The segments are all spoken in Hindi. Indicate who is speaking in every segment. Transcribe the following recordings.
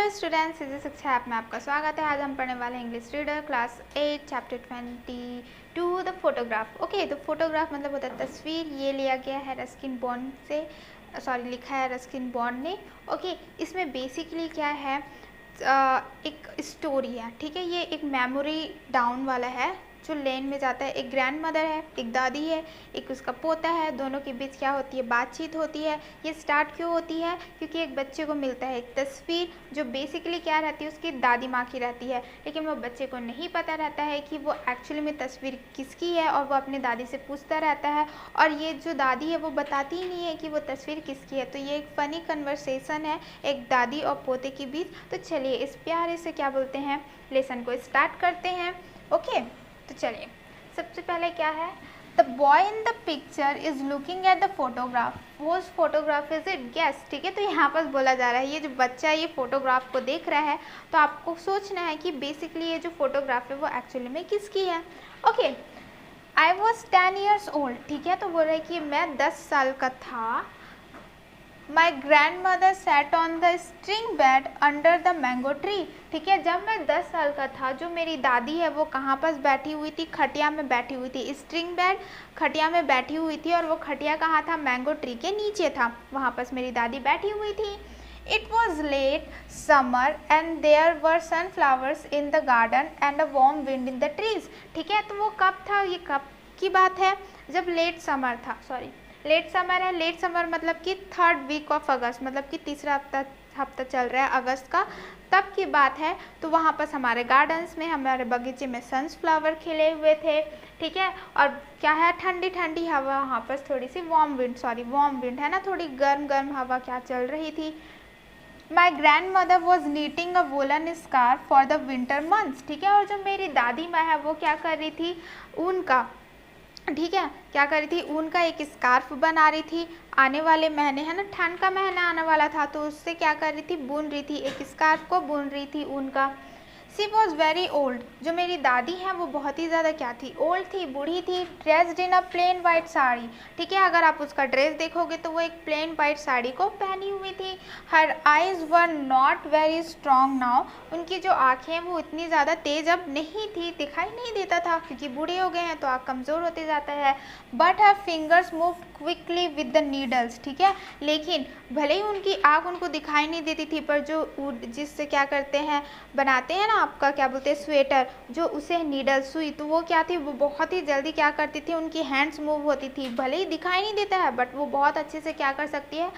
Speaker 1: हेलो स्टूडेंट्स, इजी शिक्षा ऐप में आपका स्वागत है। आज हम पढ़ने वाले हैं English reader class 8 chapter 22 the photograph. Okay, तो फोटोग्राफ मतलब होता है तस्वीर। ये लिया गया है रस्किन बॉन्ड से, लिखा है रस्किन बॉन्ड ने। ओके, इसमें बेसिकली क्या है, एक स्टोरी है। ठीक है, ये एक मेमोरी डाउन वाला है जो लेन में जाता है। एक ग्रैंड मदर है, एक दादी है, एक उसका पोता है। दोनों के बीच क्या होती है, बातचीत होती है। ये स्टार्ट क्यों होती है, क्योंकि एक बच्चे को मिलता है एक तस्वीर जो बेसिकली क्या रहती है, उसकी दादी माँ की रहती है। लेकिन वो बच्चे को नहीं पता रहता है कि वो एक्चुअली में तस्वीर किसकी है, और वो अपने दादी से पूछता रहता है। और ये जो दादी है वो बताती ही नहीं है कि वो तस्वीर किसकी है। तो ये एक फ़नी कन्वर्सेशन है एक दादी और पोते के बीच। तो चलिए इस प्यारे से क्या बोलते हैं, लेसन को स्टार्ट करते हैं। ओके, तो चलिए सबसे पहले क्या है, the boy in the picture is looking at the photograph, whose photograph is it guess. ठीक है, तो यहाँ पर बोला जा रहा है ये जो बच्चा ये फोटोग्राफ को देख रहा है, तो आपको सोचना है कि बेसिकली ये जो फोटोग्राफ है वो एक्चुअली में किसकी है। Okay, I was 10 years old। ठीक है, तो बोल रहा है कि मैं 10 साल का था। My grand mother sat on the string bed under the mango tree. ठीक है, जब मैं 10 साल का था, जो मेरी दादी है वो कहाँ पर बैठी हुई थी, खटिया में बैठी हुई थी। स्ट्रिंग बेड खटिया में बैठी हुई थी, और वो खटिया कहाँ था, मैंगो ट्री के नीचे था। वहाँ पर मेरी दादी बैठी हुई थी। It was late summer and there were sunflowers in the garden and a warm wind in the trees। ठीक है, तो वो कब था, ये कब की बात है, जब लेट समर था। लेट समर है। लेट समर मतलब कि 3rd week ऑफ अगस्त, मतलब कि तीसरा हफ्ता चल रहा है अगस्त का, तब की बात है। तो वहाँ पर हमारे गार्डन्स में, हमारे बगीचे में सनफ्लावर खिले हुए थे। ठीक है, और क्या है, ठंडी ठंडी हवा, वहाँ पर थोड़ी सी वार्म विंड है ना, थोड़ी गर्म गर्म हवा क्या चल रही थी। My grand mother was knitting a woollen scarf for the winter months. ठीक है, और जो मेरी दादी माँ है वो क्या कर रही थी, ऊन का, ठीक है, क्या कर रही थी, ऊन का एक स्कार्फ बना रही थी। आने वाले महीने है ना, ठंड का महीना आने वाला था, तो उससे क्या कर रही थी, बुन रही थी, एक स्कार्फ को बुन रही थी ऊन का। सी वॉज वेरी ओल्ड, जो मेरी दादी है वो बहुत ही ज़्यादा क्या थी, ओल्ड थी, बूढ़ी थी। Dressed in a plain white sari. ठीक है, अगर आप उसका ड्रेस देखोगे तो वो एक प्लेन वाइट साड़ी को पहनी हुई थी। हर eyes were not very strong now, उनकी जो आँखें वो इतनी ज़्यादा तेज अब नहीं थी, दिखाई नहीं देता था, क्योंकि बूढ़े हो गए हैं तो आँख कमज़ोर होते जाता है। But her fingers move quickly with the needles. ठीक है, लेकिन भले ही उनकी आँख उनको दिखाई नहीं देती थी, पर जो जिससे क्या करते हैं, बनाते हैं ना आपका क्या बोलते हैं, स्वेटर, जो उसे नीडल सुई, तो वो क्या थी, वो बहुत ही जल्दी क्या करती थी, उनकी हैंड्स मूव होती थी। भले ही दिखाई नहीं देता है, बट वो बहुत अच्छे से क्या कर सकती है,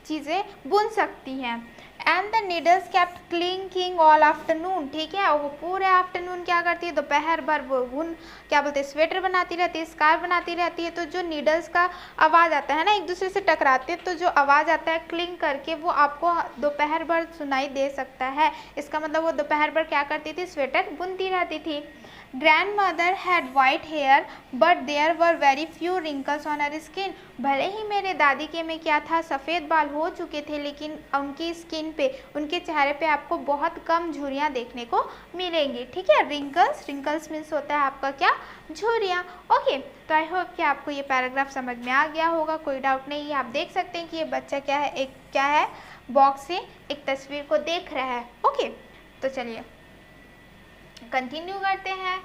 Speaker 1: चीज़ें बुन सकती हैं। And the needles kept clinking all afternoon. ठीक है, और वो पूरे आफ्टरनून क्या करती है, दोपहर भर वो बुन क्या बोलते हैं, स्वेटर बनाती रहती है, स्कार्फ बनाती रहती है। तो जो नीडल्स का आवाज़ आता है ना, एक दूसरे से टकराते हैं, तो जो आवाज़ आता है क्लिंग करके, वो आपको दोपहर भर सुनाई दे सकता है। इसका मतलब वो दोपहर भर क्या करती थी, स्वेटर बुनती रहती थी। Grandmother had white hair but there were very few wrinkles on her skin. भले ही मेरे दादी के में क्या था, सफ़ेद बाल हो चुके थे, लेकिन उनकी स्किन पे, उनके चेहरे पे आपको बहुत कम झुर्रियाँ देखने को मिलेंगी। ठीक है, रिंकल्स मीन्स होता है आपका क्या, झुर्रियाँ। ओके, तो आई होप कि आपको ये पैराग्राफ समझ में आ गया होगा, कोई डाउट नहीं है। आप देख सकते हैं कि ये बच्चा क्या है, एक क्या है, बॉक्स से एक तस्वीर को देख रहा है। ओके, तो चलिए कंटिन्यू करते हैं।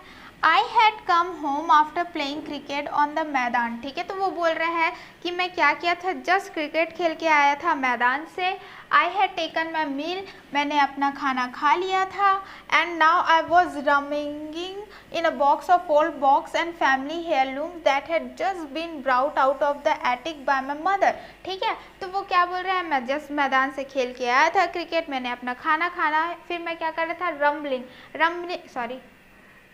Speaker 1: I had come home after playing cricket on the मैदान। ठीक है, तो वो बोल रहा है कि मैं क्या किया था, जस्ट क्रिकेट खेल के आया था मैदान से। आई हैड टेकन माई मील, मैंने अपना खाना खा लिया था। And now I was rummaging in a box of old box and family heirlooms that had just been brought out of the attic by my mother. ठीक है, तो वो क्या बोल रहा है, मैं जस्ट मैदान से खेल के आया था क्रिकेट, मैंने अपना खाना खाना, फिर मैं क्या कर रहा था,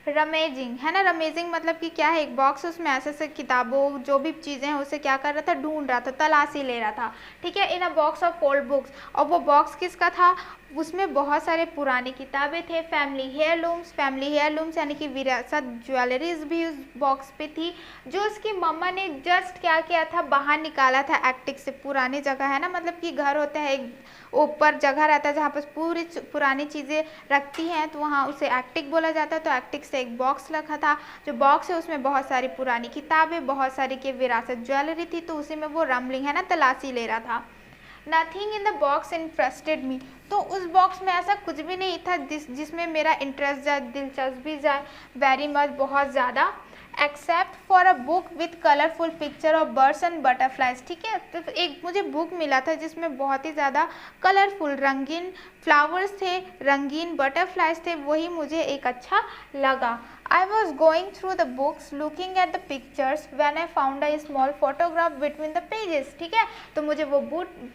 Speaker 1: रमेजिंग है ना, रमेजिंग मतलब कि क्या है, एक बॉक्स, उसमें ऐसे ऐसे किताबों जो भी चीज़ें हैं उसे क्या कर रहा था, ढूंढ रहा था, तलाशी ले रहा था। ठीक है, in a box of old books, और वो बॉक्स किसका था, उसमें बहुत सारे पुरानी किताबें थे। फैमिली हेयरलूम्स यानी कि विरासत ज्वेलरीज भी उस बॉक्स पे थी, जो उसकी मम्मा ने जस्ट क्या किया था, बाहर निकाला था एटिक से। पुरानी जगह है ना, मतलब कि घर होता है, एक ऊपर जगह रहता है जहाँ पर पूरी पुरानी चीज़ें रखती हैं, तो वहाँ उसे एटिक बोला जाता है। तो एटिक से एक बॉक्स रखा था, जो बॉक्स है उसमें बहुत सारी पुरानी किताबें, बहुत सारी की विरासत ज्वेलरी थी, तो उसी में वो रमलिंग है ना, तलाशी ले रहा था। Nothing in the box interested me, तो उस बॉक्स में ऐसा कुछ भी नहीं था जिसमें मेरा इंटरेस्ट जाए, दिलचस्पी जाए वेरी मच, बहुत ज़्यादा, except for a book with colourful picture of birds and butterflies. ठीक है, तो एक मुझे बुक मिला था जिसमें बहुत ही ज़्यादा कलरफुल रंगीन फ्लावर्स थे, रंगीन बटरफ्लाइज थे, वही मुझे एक अच्छा लगा। I was going through the books looking at the pictures when I found a small photograph between the pages। ठीक है, तो मुझे वो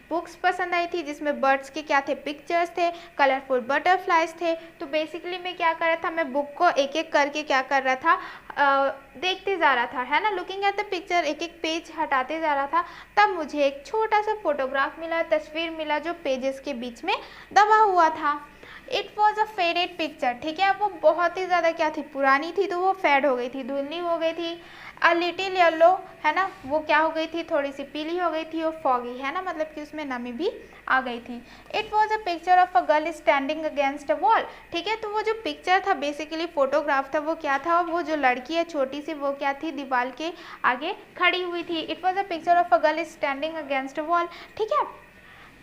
Speaker 1: बुक्स पसंद आई थी जिसमें बर्ड्स के क्या थे, पिक्चर्स थे, कलरफुल बटरफ्लाइज थे। तो बेसिकली मैं क्या कर रहा था, मैं बुक को एक एक करके क्या कर रहा था, देखते जा रहा था, है ना, लुकिंग एट द पिक्चर, एक एक पेज हटाते जा रहा था। तब मुझे एक छोटा सा फोटोग्राफ मिला, तस्वीर मिला जो पेजेस के बीच में दबा हुआ था। It was a faded picture. ठीक है, वो बहुत ही ज़्यादा क्या थी, पुरानी थी, तो वो फेड हो गई थी, धुंधली हो गई थी। अ लिटिल येलो, है ना, वो क्या हो गई थी, थोड़ी सी पीली हो गई थी, और फॉगी, है ना, मतलब कि उसमें नमी भी आ गई थी। It was a picture of a girl standing against a wall. ठीक है, तो वो जो पिक्चर था, बेसिकली फोटोग्राफ था, वो क्या था, वो जो लड़की है छोटी सी, वो क्या थी, दीवार के आगे खड़ी हुई थी। It was a picture of a girl standing against a wall. ठीक है,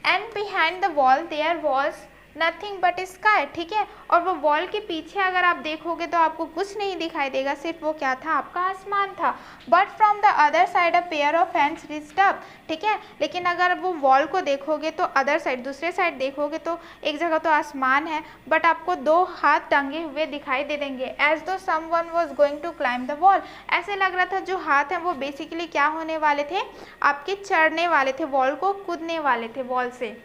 Speaker 1: and behind the wall there was nothing but sky. ठीक है, और वो वॉल के पीछे अगर आप देखोगे तो आपको कुछ नहीं दिखाई देगा, सिर्फ वो क्या था, आपका आसमान था। But from the other side a pair of hands reached up. ठीक है, लेकिन अगर वो वॉल को देखोगे तो अदर साइड, दूसरे साइड देखोगे तो एक जगह तो आसमान है, बट आपको दो हाथ टंगे हुए दिखाई दे देंगे, as though someone was going to climb the wall. ऐसे लग रहा था जो हाथ है वो बेसिकली क्या होने वाले थे, आपके चढ़ने वाले थे, वॉल को कूदने वाले थे वॉल से।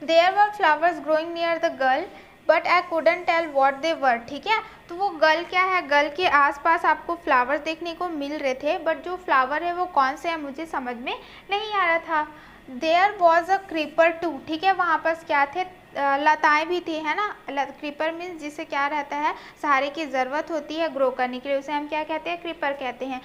Speaker 1: There were flowers growing near the girl, but I couldn't tell what they were। ठीक है, तो वो गर्ल क्या है, गर्ल के आसपास आपको फ्लावर्स देखने को मिल रहे थे, बट जो फ्लावर है वो कौन से है मुझे समझ में नहीं आ रहा था। There was a creeper too। ठीक है, वहाँ पर क्या थे, लताएं भी थी, है ना। क्रीपर मीन्स जिसे क्या रहता है, सहारे की ज़रूरत होती है ग्रो करने के लिए, उसे हम क्या कहते हैं, क्रीपर कहते हैं।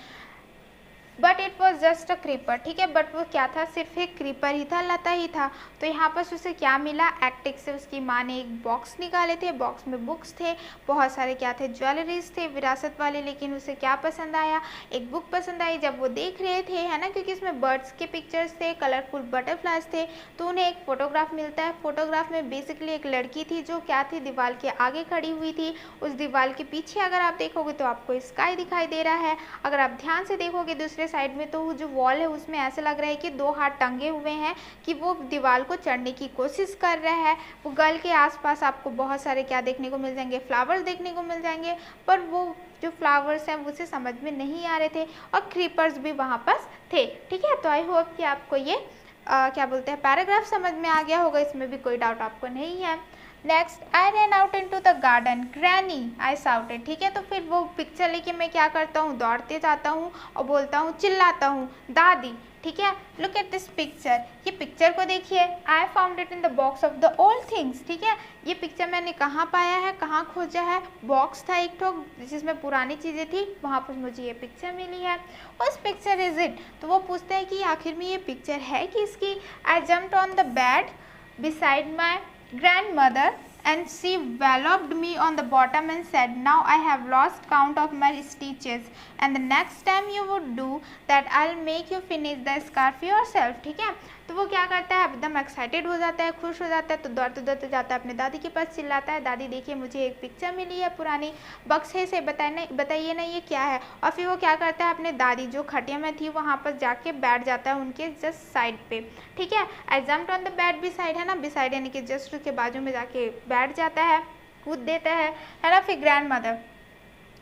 Speaker 1: But it was just a creeper. ठीक है, बट वो क्या था, सिर्फ एक क्रीपर ही था, लता ही था। तो यहाँ पर उसे क्या मिला, एटिक से उसकी माँ ने एक बॉक्स निकाले थे, बॉक्स में बुक्स थे, बहुत सारे क्या थे, ज्वेलरीज थे विरासत वाले। लेकिन उसे क्या पसंद आया, एक बुक पसंद आई जब वो देख रहे थे, है ना, क्योंकि इसमें बर्ड्स के पिक्चर्स थे, कलरफुल बटरफ्लाइज थे। तो उन्हें एक फोटोग्राफ मिलता है, फोटोग्राफ में बेसिकली एक लड़की थी जो क्या थी, दीवार के आगे खड़ी हुई थी। उस दीवार के पीछे अगर आप देखोगे तो आपको स्काई दिखाई दे रहा है। अगर आप ध्यान से देखोगे दूसरे साइड में तो जो वॉल है उसमें ऐसा लग रहा है कि दो हाथ टंगे हुए हैं, कि वो दीवार को चढ़ने की कोशिश कर रहा है। वो गर्ल के आसपास आपको बहुत सारे क्या देखने को मिल जाएंगे, फ्लावर्स देखने को मिल जाएंगे, पर वो जो फ्लावर्स हैं उसे समझ में नहीं आ रहे थे, और क्रीपर्स भी वहाँ पर थे। ठीक है, तो आई होप कि आपको ये क्या बोलते हैं, पैराग्राफ समझ में आ गया होगा, इसमें भी कोई डाउट आपको नहीं है। Next, I ran out into the garden, granny I shouted. ठीक है, तो फिर वो पिक्चर लेके मैं क्या करता हूँ, दौड़ते जाता हूँ और बोलता हूँ, चिल्लाता हूँ, दादी। ठीक है, लुक एट दिस पिक्चर, ये पिक्चर को देखिए। I found it in the box of the old things. ठीक है, ये पिक्चर मैंने कहाँ पाया है, कहाँ खोजा है, बॉक्स था एक ठो जिसमें पुरानी चीज़ें थी, वहाँ पर मुझे ये पिक्चर मिली है। उस पिक्चर इज इट, तो वो पूछते हैं कि आखिर में ये पिक्चर है किसकी। आई jumped on the bed beside my grandmother and she walloped me on the bottom and said, now I have lost count of my stitches and the next time you would do that I'll make you finish the scarf yourself। ठीक है, तो वो क्या करता है, एकदम एक्साइटेड हो जाता है, खुश हो जाता है, तो दौड़ते दौड़ते जाता है अपने दादी के पास, चिल्लाता है, दादी देखिए मुझे एक पिक्चर मिली है पुरानी, बक्से से बताइए ना ये क्या है। और फिर वो क्या करता है, अपने दादी जो खटिया में थी वहाँ पर जाके बैठ जाता है उनके जस्ट साइड पे। ठीक है, आई jumped on the bed beside, है ना, बिसाइड यानी कि जस्ट उसके बाजू में जाके बैठ जाता है, कूद देता है ना। फिर ग्रैंडमदर,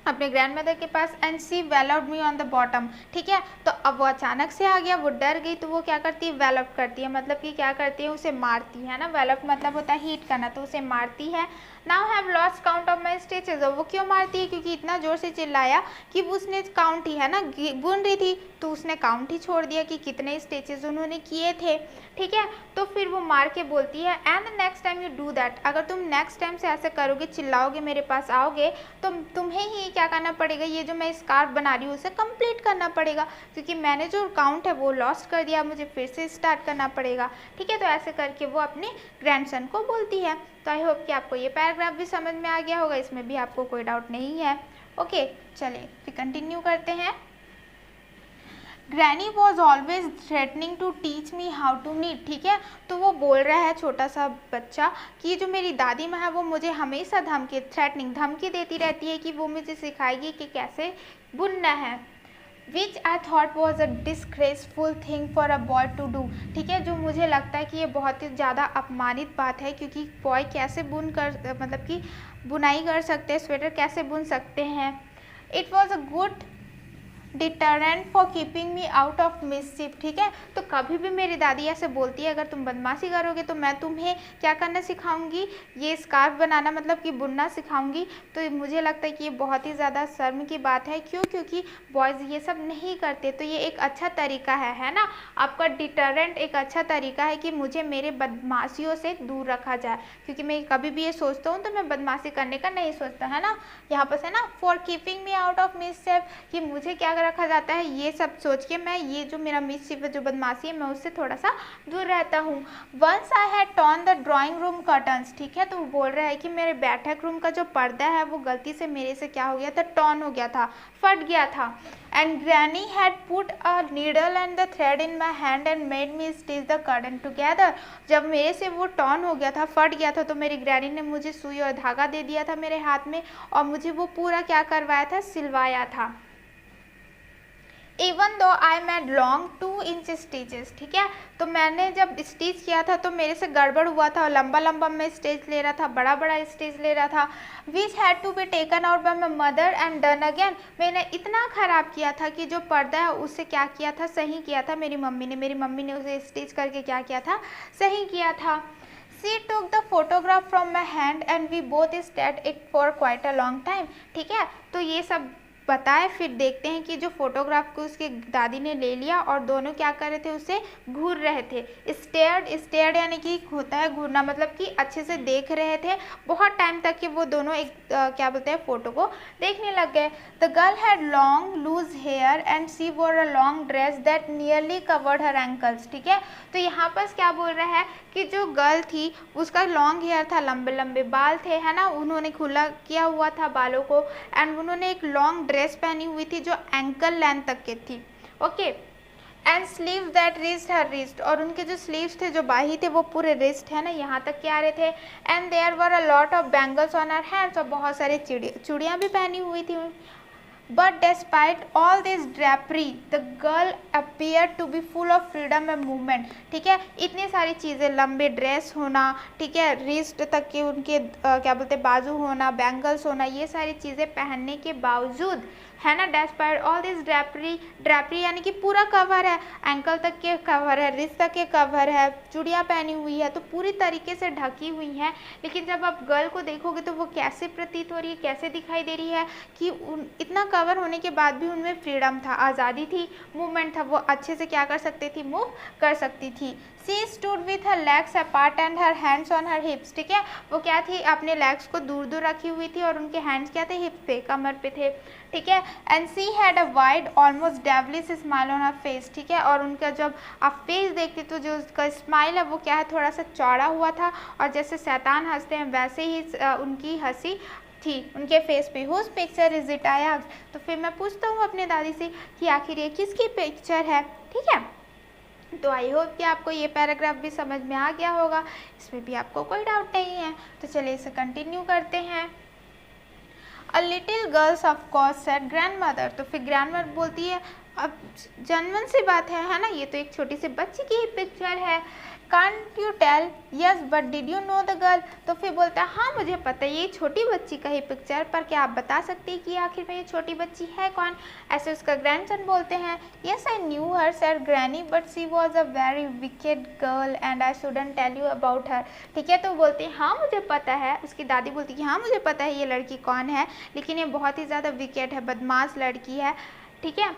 Speaker 1: अपने ग्रैंडमदर के पास, and she well up me on the bottom. ठीक है, तो अब वो अचानक से आ गया, वो डर गई, तो वो क्या करती है, वेलअप करती है, मतलब कि क्या करती है, उसे मारती है ना। वेलअप मतलब होता है हीट करना, तो उसे मारती है। Now have lost count of my stitches. वो क्यों मारती है, क्योंकि इतना जोर से चिल्लाया कि उसने काउंट ही, है ना, बुन रही थी तो उसने काउंट ही छोड़ दिया कि कितने स्टिचेज उन्होंने किए थे। ठीक है, तो फिर वो मार के बोलती है, and next time you do that, अगर तुम नेक्स्ट टाइम से ऐसे करोगे, चिल्लाओगे, मेरे पास आओगे, तो तुम्हें ही क्या करना पड़ेगा, ये जो मैं स्कार्फ बना रही हूँ उसे कंप्लीट करना पड़ेगा, क्योंकि मैंने जो काउंट है वो लॉस्ट कर दिया, मुझे फिर से स्टार्ट करना पड़ेगा। ठीक है, तो ऐसे करके वो अपने ग्रैंडसन को बोलती है। तो आई होप कि आपको ये पैराग्राफ भी समझ में आ गया होगा, इसमें भी आपको कोई डाउट नहीं है। ओके, चलिए फिर कंटिन्यू करते हैं। Granny was always threatening to teach me how to knit. ठीक है, तो वो बोल रहा है छोटा सा बच्चा कि जो मेरी दादी माँ है वो मुझे हमेशा धमकी देती रहती है कि वो मुझे सिखाएगी कि कैसे बुनना है। Which I thought was a disgraceful thing for a boy to do. ठीक है, जो मुझे लगता है कि ये बहुत ही ज़्यादा अपमानित बात है, क्योंकि बॉय कैसे मतलब कि बुनाई कर सकते हैं, स्वेटर कैसे बुन सकते हैं। It was a good deterrent for keeping me out of मिसचिफ। ठीक है, तो कभी भी मेरी दादी ऐसे बोलती है अगर तुम बदमाशी करोगे तो मैं तुम्हें क्या करना सिखाऊंगी, ये स्कार्फ बनाना मतलब कि बुनना सिखाऊंगी। तो मुझे लगता है कि ये बहुत ही ज़्यादा शर्म की बात है। क्यों? क्योंकि बॉयज़ ये सब नहीं करते। तो ये एक अच्छा तरीका है ना, आपका डिटरेंट एक अच्छा तरीका है कि मुझे मेरे बदमाशियों से दूर रखा जाए, क्योंकि मैं कभी भी ये सोचता हूँ तो मैं बदमाशी करने का नहीं सोचता, है ना। यहाँ पर है ना, for keeping me out of मिसचिफ, कि मुझे क्या रखा जाता है, ये सब सोच के मैं ये जो मेरा मिसचिफ जो बदमाशी है मैं उससे थोड़ा सा दूर रहता हूँ। Once I had turn the drawing room curtains. ठीक है, तो वो बोल रहा है कि मेरे बैठक रूम का जो पर्दा है वो गलती से मेरे से क्या हो गया था, टर्न हो गया था, फट गया था। And granny had put a needle and the thread in my hand and made me stitch the curtain together. जब मेरे से वो टर्न हो गया था, फट गया था, तो मेरी ग्रैनी ने मुझे सुई और धागा दे दिया था मेरे हाथ में और मुझे वो पूरा क्या करवाया था, सिलवाया था। Even though I made long 2 inch stitches. ठीक है, तो मैंने जब स्टिच किया था तो मेरे से गड़बड़ हुआ था, लंबा लंबा मैं स्टिच ले रहा था, बड़ा बड़ा स्टिच ले रहा था। Which had to be taken out by my mother and done again. मैंने इतना ख़राब किया था कि जो पर्दा है उससे क्या किया था, सही किया था मेरी मम्मी ने उसे स्टिच करके क्या किया था, सही किया था। She took the photograph from my hand and we both stared it for quite a long time। ठीक है, तो ये सब बताए, फिर देखते हैं कि जो फोटोग्राफ को उसके दादी ने ले लिया और दोनों क्या कर रहे थे, उसे घूर रहे थे। स्टेयर्ड यानी कि होता है घूरना, मतलब कि अच्छे से देख रहे थे बहुत टाइम तक कि वो दोनों एक क्या बोलते हैं, फोटो को देखने लग गए। The girl had long loose hair and she wore a long dress that nearly covered her ankles. ठीक है, तो यहाँ पर क्या बोल रहा है कि जो गर्ल थी उसका लॉन्ग हेयर था, लंबे लंबे बाल थे, है ना, उन्होंने खुला किया हुआ था बालों को, एंड उन्होंने एक लॉन्ग ड्रेस पहनी हुई थी जो एंकल लेंथ तक के थी। Okay, and sleeve that wrist her wrist, और उनके जो स्लीव्स थे, जो बाही थे, वो पूरे रिस्ट है ना यहाँ तक के आ रहे थे। And there were a lot of bangles on her hands, और बहुत सारे चूड़ियाँ भी पहनी हुई थी। But despite all this drapery, the girl appeared to be full of freedom and movement। ठीक है, इतनी सारी चीज़ें, लंबे ड्रेस होना, ठीक है, रिस्ट तक के उनके क्या बोलते हैं, बाजू होना, बैंगल्स होना, ये सारी चीज़ें पहनने के बावजूद, है ना, डेस्पाइट ऑल दिस ड्रैपरी यानी कि पूरा कवर है, एंकल तक के कवर है, रिस्ट तक के कवर है, चूड़ियाँ पहनी हुई है, तो पूरी तरीके से ढकी हुई हैं। लेकिन जब आप गर्ल को देखोगे तो वो कैसे प्रतीत हो रही है, कैसे दिखाई दे रही है कि इतना कवर होने के बाद भी उनमें फ्रीडम था, आज़ादी थी, मूवमेंट था, वो अच्छे से क्या कर सकती थी, मूव कर सकती थी। She stood with her legs apart and her hands on her hips। ठीक है, वो क्या थी, अपने लेग्स को दूर दूर रखी हुई थी और उनके हैंड्स क्या थे, हिप पे, कमर पे थे। ठीक है, and she had a wide almost devilish smile on her face. ठीक है, और उनका जब आप फेस देखते तो जो उसका स्माइल है वो क्या है, थोड़ा सा चौड़ा हुआ था, और जैसे शैतान हंसते हैं वैसे ही उनकी हंसी थी उनके फेस पे। Whose picture is it I asked. तो फिर मैं पूछता हूँ अपने दादी से कि आखिर ये किसकी पिक्चर है। ठीक है, तो आई होप कि आपको ये पैराग्राफ भी समझ में आ गया होगा, इसमें भी आपको कोई डाउट नहीं है। तो चलिए इसे कंटिन्यू करते हैं। A little girls of course said grandmother. तो फिर ग्रैंडमदर बोलती है, अब जनमन सी बात है ना, ये तो एक छोटी सी बच्ची की ही पिक्चर है। Can't you tell, yes but did you know the girl. तो फिर बोलता है, हाँ मुझे पता है ये छोटी बच्ची का ही पिक्चर, पर क्या आप बता सकते हैं कि आखिर में ये छोटी बच्ची है कौन। ऐसे उसका ग्रैंडसन बोलते हैं, yes I knew her sir granny but she was a very wicked girl and I shouldn't tell you about her. ठीक है, तो बोलते हैं हाँ मुझे पता है, उसकी दादी बोलती है हाँ मुझे पता है ये लड़की कौन है, लेकिन ये बहुत ही ज़्यादा विकेड है, बदमाश लड़की है। ठीक है,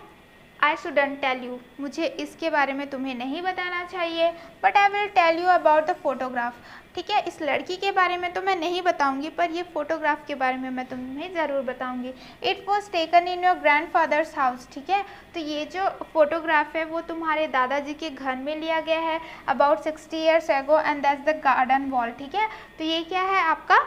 Speaker 1: आई शुडंट टेल यू, मुझे इसके बारे में तुम्हें नहीं बताना चाहिए, but I will tell you about the photograph. ठीक है, इस लड़की के बारे में तो मैं नहीं बताऊंगी, पर ये फोटोग्राफ के बारे में मैं तुम्हें ज़रूर बताऊंगी। It was taken in your grandfathers house. ठीक है, तो ये जो फोटोग्राफ है वो तुम्हारे दादाजी के घर में लिया गया है about 60 years ago, and that's the garden wall. ठीक है, तो ये क्या है आपका,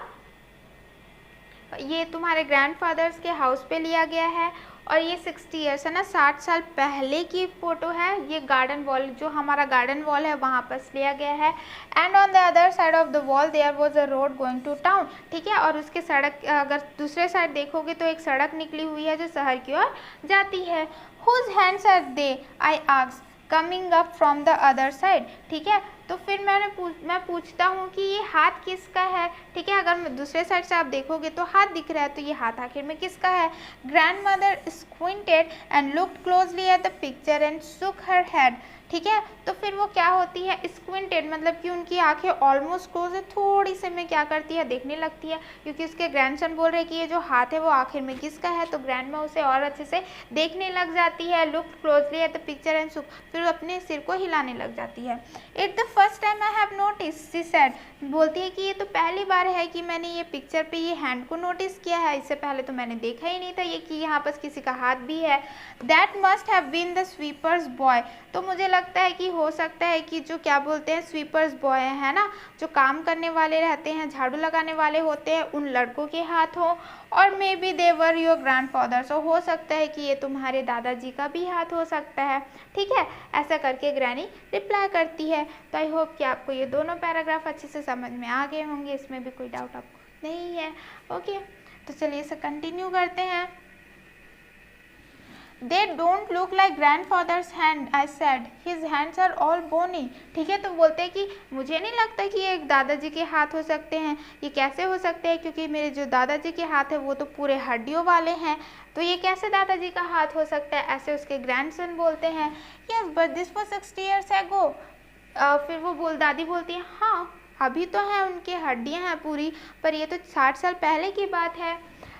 Speaker 1: ये तुम्हारे ग्रैंडफादर्स के हाउस पे लिया गया है। और ये 60 ईयर्स है ना, 60 साल पहले की फ़ोटो है। ये गार्डन वॉल, जो हमारा गार्डन वॉल है वहाँ पर लिया गया है। And on the other side of the wall there was a road going to town, ठीक है। और उसके सड़क, अगर दूसरे साइड देखोगे तो एक सड़क निकली हुई है जो शहर की ओर जाती है। Whose hands are they, I asked, coming up from the other side, ठीक है। तो फिर मैं पूछता हूँ कि ये हाथ किसका है, ठीक है। अगर दूसरे साइड से आप देखोगे तो हाथ दिख रहा है, तो ये हाथ आखिर में किसका है। Grandmother squinted and looked closely at the picture and shook her head, ठीक है। तो फिर वो क्या होती है, स्क्विंटेड, मतलब कि उनकी आंखें ऑलमोस्ट क्लोज है, थोड़ी से में क्या करती है, देखने लगती है, क्योंकि उसके ग्रैंडसन बोल रहे हैं कि ये जो हाथ है वो आखिर में किसका है। तो ग्रैंडमा उसे और अच्छे से देखने लग जाती है। Look closely at the picture and shook, फिर अपने सिर को हिलाने लग जाती है। It the first time I have notice, she said, बोलती है कि ये तो पहली बार है कि मैंने ये पिक्चर पे ये हैंड को नोटिस किया है, इससे पहले तो मैंने देखा ही नहीं था ये कि यहाँ पर किसी का हाथ भी है। That must have been the sweeper's boy, तो मुझे लगता है कि हो सकता है कि जो क्या बोलते हैं स्वीपर्स बॉय है ना, जो काम करने वाले रहते हैं, झाड़ू लगाने वाले होते हैं, उन लड़कों के हाथ हो। और maybe they were your grandfather, सो हो सकता है कि ये तुम्हारे दादाजी का भी हाथ हो सकता है, ठीक है। ऐसा करके ग्रैनी रिप्लाई करती है। तो आई होप कि आपको ये दोनों पैराग्राफ अच्छे से समझ में आ गए होंगे, इसमें भी कोई डाउट आपको नहीं है। ओके, तो चलिए इसे कंटिन्यू करते हैं। They don't look like grandfather's hand, I said. His hands are all bony. ठीक है, तो बोलते हैं कि मुझे नहीं लगता कि ये दादाजी के हाथ हो सकते हैं। ये कैसे हो सकते हैं, क्योंकि मेरे जो दादाजी के हाथ है वो तो पूरे हड्डियों वाले हैं, तो ये कैसे दादाजी का हाथ हो सकता है, ऐसे उसके ग्रैंडसन बोलते हैं। Yes, but this was 60 years ago. फिर वो दादी बोलती है, हाँ अभी तो है, उनके हड्डियाँ हैं पूरी, पर ये तो 60 साल पहले की बात है।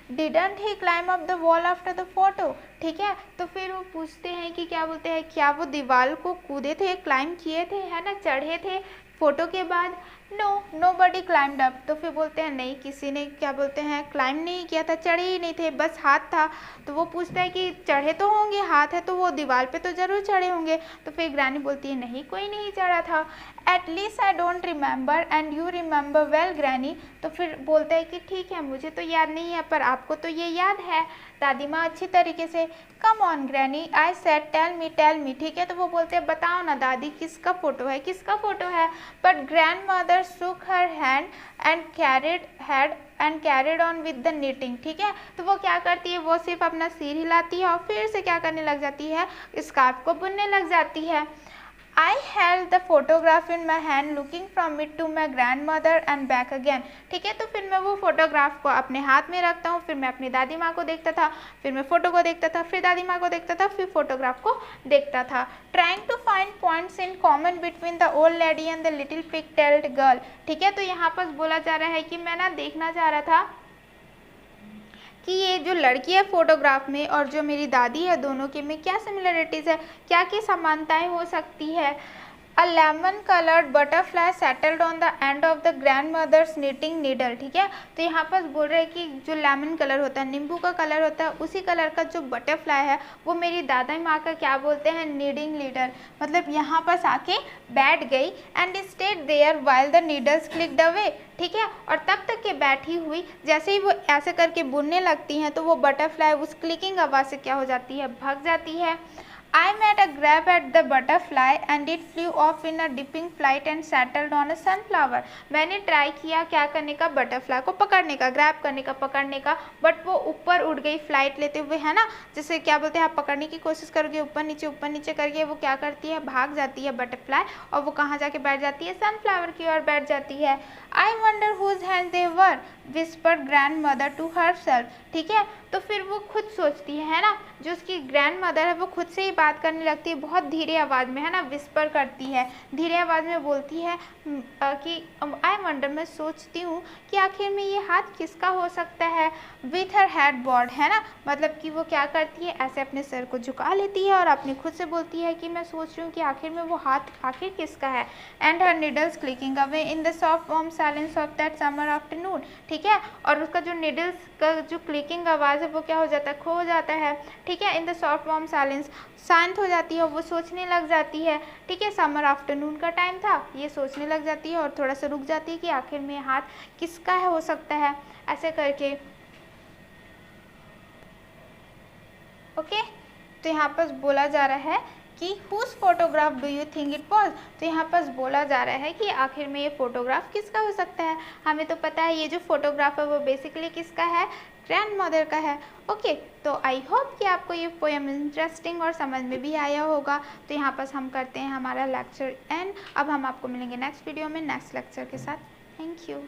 Speaker 1: Didn't he climb up the wall after the photo? ठीक है, तो फिर वो पूछते हैं कि क्या बोलते हैं, क्या वो दीवार को कूदे थे, क्लाइंब किए थे, है ना, चढ़े थे फोटो के बाद। नो, नोबडी क्लाइम्ड अप, तो फिर बोलते हैं नहीं, किसी ने क्या बोलते हैं क्लाइंब नहीं किया था, चढ़े ही नहीं थे, बस हाथ था। तो वो पूछता है कि चढ़े तो होंगे, हाथ है तो वो दीवार पे तो ज़रूर चढ़े होंगे। तो फिर ग्रैनी बोलती है नहीं, कोई नहीं चढ़ा था। At least I don't remember and you remember well granny, तो फिर बोलता है कि ठीक है, मुझे तो याद नहीं है पर आपको तो ये याद है दादी माँ अच्छी तरीके से। Come on granny, I said tell me, ठीक है। तो वो बोलते हैं बताओ ना दादी, किसका फ़ोटो है, किसका फ़ोटो है। But grandmother shook her hand and carried on with the knitting, ठीक है। तो वो क्या करती है, वो सिर्फ अपना सिर हिलाती है और फिर से क्या करने लग जाती है, स्कार्फ को बुनने लग जाती है। I held the photograph in my hand, looking from it to my grandmother and back again. ठीक है, तो फिर मैं वो फोटोग्राफ को अपने हाथ में रखता हूँ, फिर मैं अपनी दादी माँ को देखता था, फिर मैं फ़ोटो को देखता था, फिर दादी माँ को देखता था, फिर फोटोग्राफ को देखता था। Trying to find points in common between the old lady and the little pig-tailed girl. ठीक है, तो यहाँ पर बोला जा रहा है कि मैं ना देखना चाह रहा था कि ये जो लड़की है फोटोग्राफ में और जो मेरी दादी है, दोनों के में क्या सिमिलरिटीज़ है, क्या क्या समानताएं हो सकती है। A lemon colored butterfly settled on the end of the grandmother's knitting needle, ठीक है। तो यहाँ पर बोल रहे हैं कि जो लेमन कलर होता है, नींबू का कलर होता है, उसी कलर का जो बटरफ्लाई है वो मेरी दादा माँ का क्या बोलते हैं, नीडिंग नीडल, मतलब यहाँ पर आके बैठ गई। And stayed there while the needles clicked away, ठीक है। और तब तक के बैठी हुई, जैसे ही वो ऐसे करके बुनने लगती हैं तो वो बटरफ्लाई उस क्लिकिंग आवाज़ से क्या हो जाती है, भाग जाती है। I made a grab at the butterfly and it flew off in a dipping flight and settled on a sunflower. मैंने ट्राई किया क्या करने का, बटरफ्लाई को पकड़ने का, ग्रैब करने का, पकड़ने का, बट वो ऊपर उड़ गई फ्लाइट लेते हुए, है ना। जैसे क्या बोलते हैं, आप पकड़ने की कोशिश करोगे ऊपर नीचे करके वो क्या करती है, भाग जाती है बटरफ्लाई, और वो कहाँ जाके बैठ जाती है, सनफ्लावर की ओर बैठ जाती है। I wonder whose hands they were, whispered grandmother to herself, ठीक है। तो फिर वो खुद सोचती है ना, जो उसकी ग्रैंड मदर है वो खुद से ही बात करने लगती है, बहुत धीरे आवाज़ में, है ना, विस्पर करती है, धीरे आवाज़ में बोलती है कि आई वंडर, मैं सोचती हूँ कि आखिर में ये हाथ किसका हो सकता है। विथ हर हेड बॉड, है ना, मतलब कि वो क्या करती है, ऐसे अपने सर को झुका लेती है और अपने खुद से बोलती है कि मैं सोच रही हूँ कि आखिर में वो हाथ आखिर किसका है। And her needles clicking away in the soft warm silence of that summer afternoon, ठीक है। और उसका जो नीडल्स का जो क्लिकिंग आवाज़ है वो क्या हो जाता है, खो जाता है, ठीक है। In the soft warm silence, शांत हो जाती है, वो सोचने लग जाती है, ठीक है। समर आफ्टरनून का टाइम था, ये सोचने लग जाती है और थोड़ा सा रुक जाती है कि आखिर में हाथ किसका है, हो सकता है, ऐसे करके। ओके, तो यहाँ पर बोला जा रहा है कि whose photograph do you think it was. तो यहाँ पर बोला जा रहा है कि आखिर में ये फोटोग्राफ किसका हो सकता है। हमें तो पता है ये जो फोटोग्राफ है वो बेसिकली किसका है, ग्रैंड मदर का है। ओके, तो आई होप कि आपको ये पोएम इंटरेस्टिंग और समझ में भी आया होगा। तो यहाँ पर हम करते हैं हमारा लेक्चर एंड अब हम आपको मिलेंगे नेक्स्ट वीडियो में नेक्स्ट लेक्चर के साथ। Thank you.